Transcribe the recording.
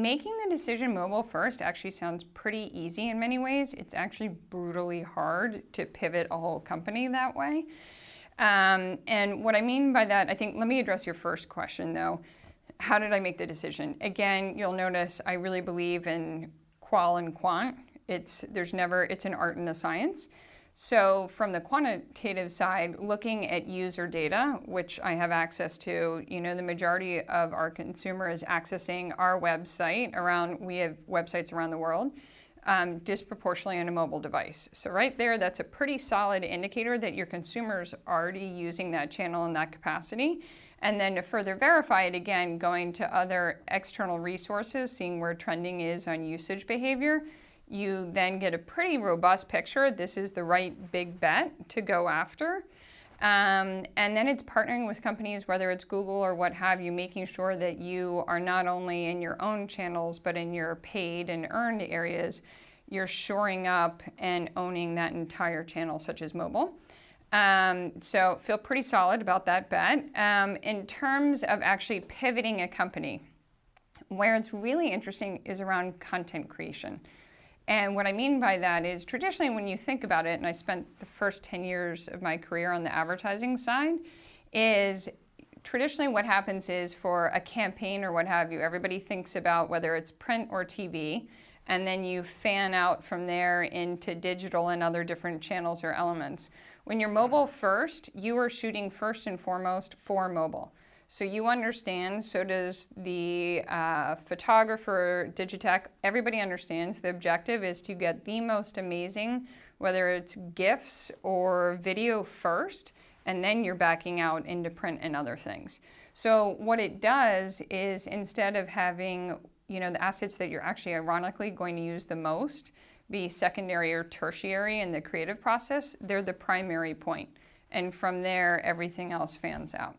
Making the decision mobile first actually sounds pretty easy in many ways. It's actually brutally hard to pivot a whole company that way. And what I mean by that, I think, let me address your first question though. How did I make the decision? Again, you'll notice I really believe in qual and quant. It's an art and a science. So from the quantitative side, looking at user data, which I have access to, the majority of our consumer is accessing our website we have websites around the world, disproportionately on a mobile device. So right there, that's a pretty solid indicator that your consumer's already using that channel in that capacity. And then to further verify it, again, going to other external resources, seeing where trending is on usage behavior, you then get a pretty robust picture. This is the right big bet to go after. And then it's partnering with companies, whether it's Google or what have you, making sure that you are not only in your own channels, but in your paid and earned areas, you're shoring up and owning that entire channel, such as mobile. So feel pretty solid about that bet. In terms of actually pivoting a company, where it's really interesting is around content creation. And what I mean by that is traditionally when you think about it, and I spent the first 10 years of my career on the advertising side, is traditionally what happens is for a campaign or what have you, everybody thinks about whether it's print or TV, and then you fan out from there into digital and other different channels or elements. When you're mobile first, you are shooting first and foremost for mobile. So you understand, so does the photographer, Digitech, everybody understands the objective is to get the most amazing, whether it's GIFs or video first, and then you're backing out into print and other things. So what it does is instead of having, the assets that you're actually ironically going to use the most be secondary or tertiary in the creative process, they're the primary point. And from there, everything else fans out.